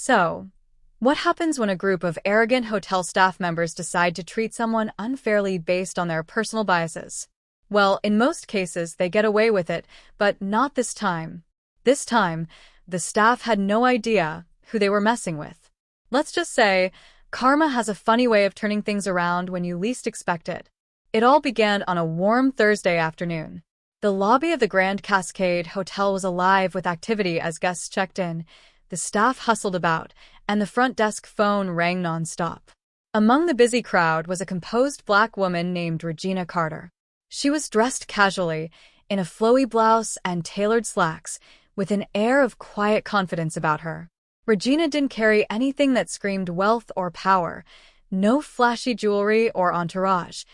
So, what happens when a group of arrogant hotel staff members decide to treat someone unfairly based on their personal biases? Well, in most cases, they get away with it, but not this time. This time, the staff had no idea who they were messing with. Let's just say, karma has a funny way of turning things around when you least expect it. It all began on a warm Thursday afternoon. The lobby of the Grand Cascade Hotel was alive with activity as guests checked in. The staff hustled about, and the front desk phone rang nonstop. Among the busy crowd was a composed black woman named Regina Carter. She was dressed casually, in a flowy blouse and tailored slacks, with an air of quiet confidence about her. Regina didn't carry anything that screamed wealth or power, no flashy jewelry or entourage,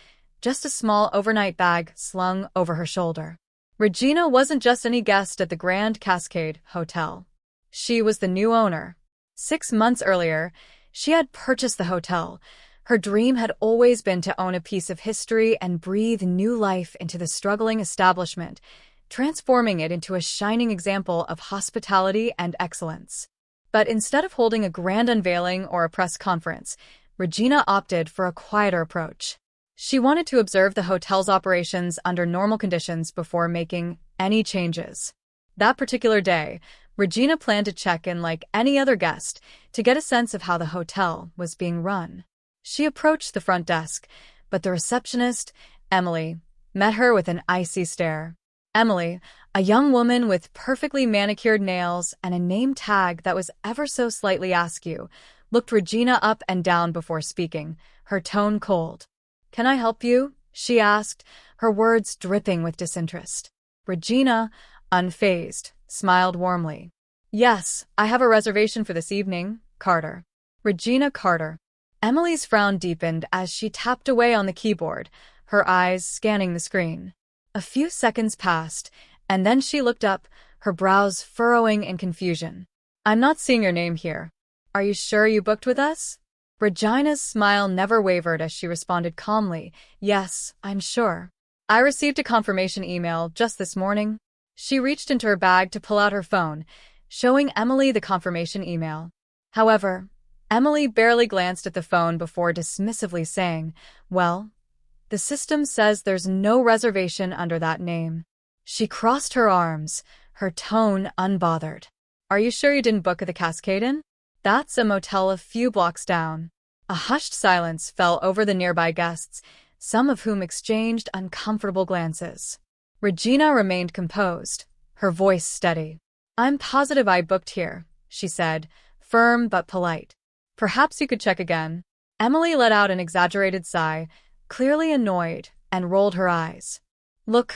just a small overnight bag slung over her shoulder. Regina wasn't just any guest at the Grand Cascade Hotel. She was the new owner. 6 months earlier, she had purchased the hotel. Her dream had always been to own a piece of history and breathe new life into the struggling establishment, transforming it into a shining example of hospitality and excellence. But instead of holding a grand unveiling or a press conference, Regina opted for a quieter approach. She wanted to observe the hotel's operations under normal conditions before making any changes. That particular day, Regina planned to check in like any other guest to get a sense of how the hotel was being run. She approached the front desk, but the receptionist, Emily, met her with an icy stare. Emily, a young woman with perfectly manicured nails and a name tag that was ever so slightly askew, looked Regina up and down before speaking, her tone cold. "Can I help you?" she asked, her words dripping with disinterest. Regina, unfazed, smiled warmly. "Yes, I have a reservation for this evening, Carter." Regina Carter. Emily's frown deepened as she tapped away on the keyboard, her eyes scanning the screen. A few seconds passed, and then she looked up, her brows furrowing in confusion. "I'm not seeing your name here. Are you sure you booked with us?" Regina's smile never wavered as she responded calmly, "Yes, I'm sure. I received a confirmation email just this morning." She reached into her bag to pull out her phone, showing Emily the confirmation email. However, Emily barely glanced at the phone before dismissively saying, "Well, the system says there's no reservation under that name." She crossed her arms, her tone unbothered. "Are you sure you didn't book at the Cascade Inn? That's a motel a few blocks down." A hushed silence fell over the nearby guests, some of whom exchanged uncomfortable glances. Regina remained composed, her voice steady. "I'm positive I booked here," she said, firm but polite. "Perhaps you could check again." Emily let out an exaggerated sigh, clearly annoyed, and rolled her eyes. "Look,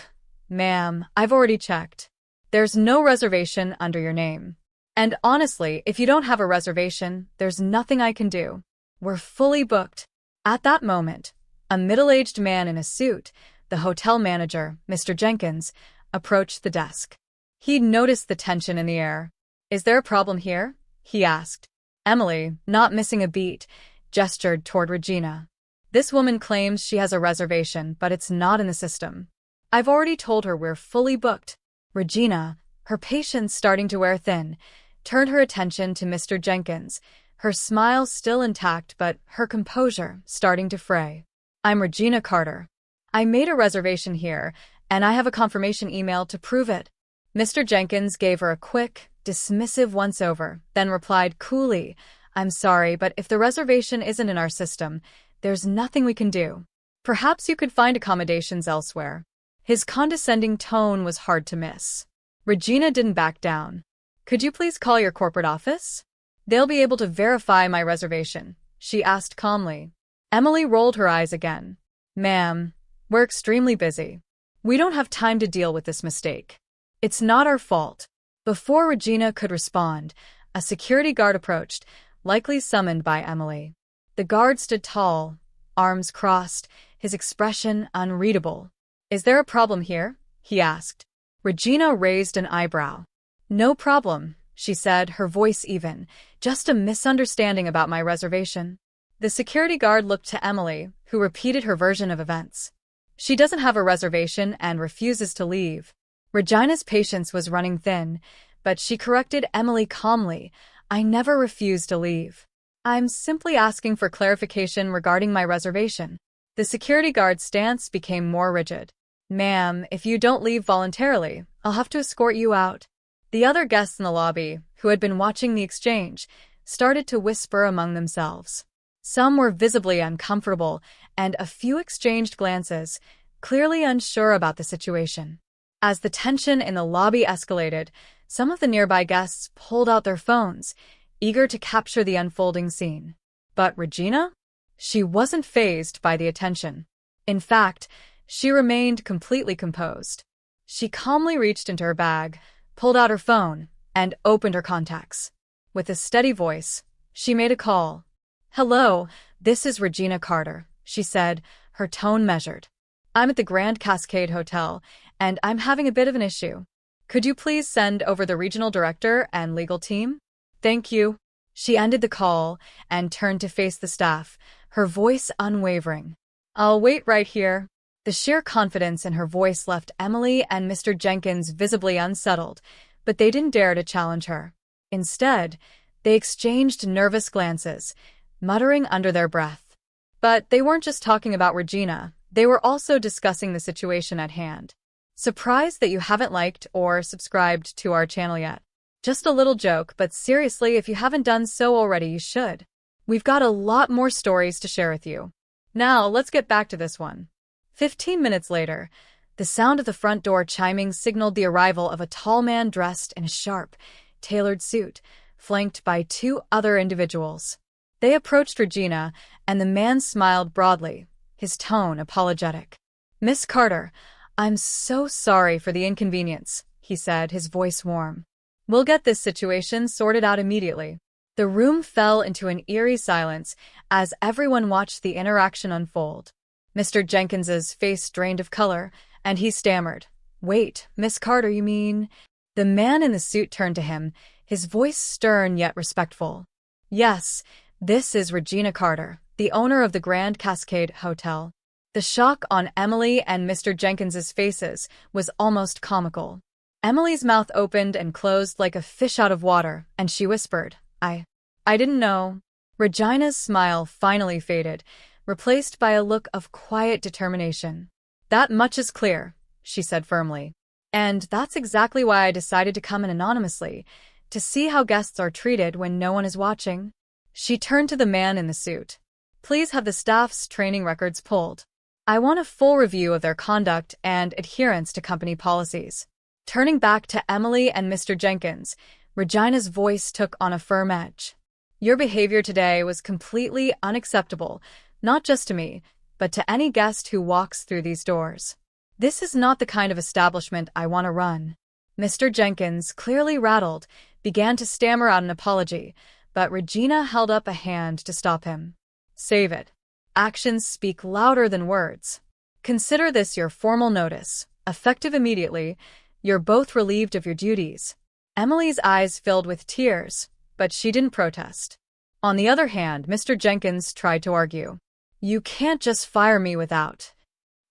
ma'am, I've already checked. There's no reservation under your name. And honestly, if you don't have a reservation, there's nothing I can do. We're fully booked." At that moment, a middle-aged man in a suit, the hotel manager, Mr. Jenkins, approached the desk. He'd noticed the tension in the air. "Is there a problem here?" he asked. Emily, not missing a beat, gestured toward Regina. "This woman claims she has a reservation, but it's not in the system. I've already told her we're fully booked." Regina, her patience starting to wear thin, turned her attention to Mr. Jenkins, her smile still intact but her composure starting to fray. "I'm Regina Carter. I made a reservation here, and I have a confirmation email to prove it." Mr. Jenkins gave her a quick, dismissive once-over, then replied coolly, "I'm sorry, but if the reservation isn't in our system, there's nothing we can do. Perhaps you could find accommodations elsewhere." His condescending tone was hard to miss. Regina didn't back down. "Could you please call your corporate office? They'll be able to verify my reservation," she asked calmly. Emily rolled her eyes again. "Ma'am, we're extremely busy. We don't have time to deal with this mistake. It's not our fault." Before Regina could respond, a security guard approached, likely summoned by Emily. The guard stood tall, arms crossed, his expression unreadable. "Is there a problem here?" he asked. Regina raised an eyebrow. "No problem," she said, her voice even. "Just a misunderstanding about my reservation." The security guard looked to Emily, who repeated her version of events. "She doesn't have a reservation and refuses to leave." Regina's patience was running thin, but she corrected Emily calmly. I never refused to leave. I'm simply asking for clarification regarding my reservation. The security guard's stance became more rigid. Ma'am, if you don't leave voluntarily, I'll have to escort you out. The other guests in the lobby, who had been watching the exchange, started to whisper among themselves. Some were visibly uncomfortable, and a few exchanged glances, clearly unsure about the situation. As the tension in the lobby escalated, some of the nearby guests pulled out their phones, eager to capture the unfolding scene. But Regina? She wasn't fazed by the attention. In fact, she remained completely composed. She calmly reached into her bag, pulled out her phone, and opened her contacts. With a steady voice, she made a call. "Hello, this is Regina Carter," she said, her tone measured. "I'm at the Grand Cascade Hotel, and I'm having a bit of an issue. Could you please send over the regional director and legal team? Thank you." She ended the call and turned to face the staff, her voice unwavering. "I'll wait right here." The sheer confidence in her voice left Emily and Mr. Jenkins visibly unsettled, but they didn't dare to challenge her. Instead, they exchanged nervous glances, muttering under their breath. But they weren't just talking about Regina, they were also discussing the situation at hand. Surprised that you haven't liked or subscribed to our channel yet? Just a little joke, but seriously, if you haven't done so already, you should. We've got a lot more stories to share with you. Now, let's get back to this one. 15 minutes later, the sound of the front door chiming signaled the arrival of a tall man dressed in a sharp, tailored suit, flanked by two other individuals. They approached Regina, and the man smiled broadly, his tone apologetic. "Miss Carter, I'm so sorry for the inconvenience," he said, his voice warm. "We'll get this situation sorted out immediately." The room fell into an eerie silence as everyone watched the interaction unfold. Mr. Jenkins's face drained of color, and he stammered, "Wait, Miss Carter, you mean—" The man in the suit turned to him, his voice stern yet respectful. "Yes, this is Regina Carter, the owner of the Grand Cascade Hotel." The shock on Emily and Mr. Jenkins's faces was almost comical. Emily's mouth opened and closed like a fish out of water, and she whispered, I didn't know." Regina's smile finally faded, replaced by a look of quiet determination. "That much is clear," she said firmly. "And that's exactly why I decided to come in anonymously, to see how guests are treated when no one is watching." She turned to the man in the suit. "Please have the staff's training records pulled. I want a full review of their conduct and adherence to company policies." Turning back to Emily and Mr. Jenkins, Regina's voice took on a firm edge. "Your behavior today was completely unacceptable, not just to me, but to any guest who walks through these doors. This is not the kind of establishment I want to run." Mr. Jenkins, clearly rattled, began to stammer out an apology, but Regina held up a hand to stop him. "Save it. Actions speak louder than words. Consider this your formal notice, effective immediately. You're both relieved of your duties." Emily's eyes filled with tears, but she didn't protest. On the other hand, Mr. Jenkins tried to argue. "You can't just fire me without—"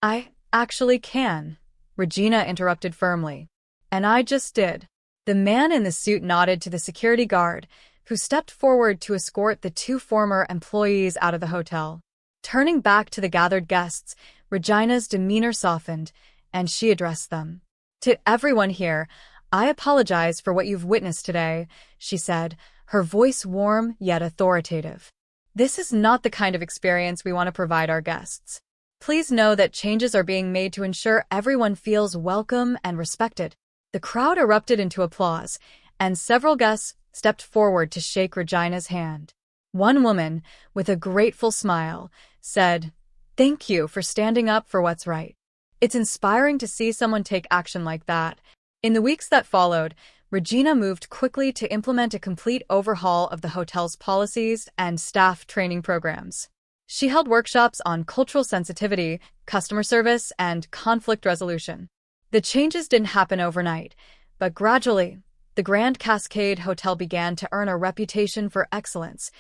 "I actually can," Regina interrupted firmly. "And I just did." The man in the suit nodded to the security guard, who stepped forward to escort the two former employees out of the hotel. Turning back to the gathered guests, Regina's demeanor softened, and she addressed them. "To everyone here, I apologize for what you've witnessed today," she said, her voice warm yet authoritative. "This is not the kind of experience we want to provide our guests. Please know that changes are being made to ensure everyone feels welcome and respected." The crowd erupted into applause, and several guests stepped forward to shake Regina's hand. One woman, with a grateful smile, said, "Thank you for standing up for what's right. It's inspiring to see someone take action like that." In the weeks that followed, Regina moved quickly to implement a complete overhaul of the hotel's policies and staff training programs. She held workshops on cultural sensitivity, customer service, and conflict resolution. The changes didn't happen overnight, but gradually, the Grand Cascade Hotel began to earn a reputation for excellence,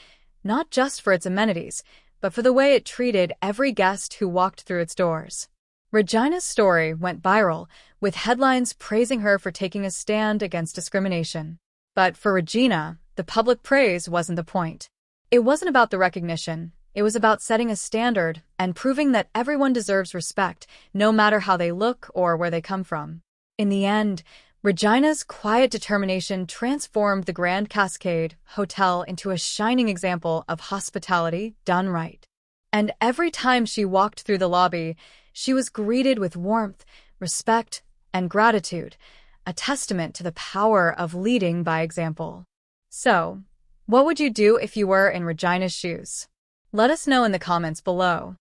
not just for its amenities, but for the way it treated every guest who walked through its doors. Regina's story went viral, with headlines praising her for taking a stand against discrimination. But for Regina, the public praise wasn't the point. It wasn't about the recognition. It was about setting a standard and proving that everyone deserves respect, no matter how they look or where they come from. In the end, Regina's quiet determination transformed the Grand Cascade Hotel into a shining example of hospitality done right. And every time she walked through the lobby, she was greeted with warmth, respect, and gratitude, a testament to the power of leading by example. So, what would you do if you were in Regina's shoes? Let us know in the comments below.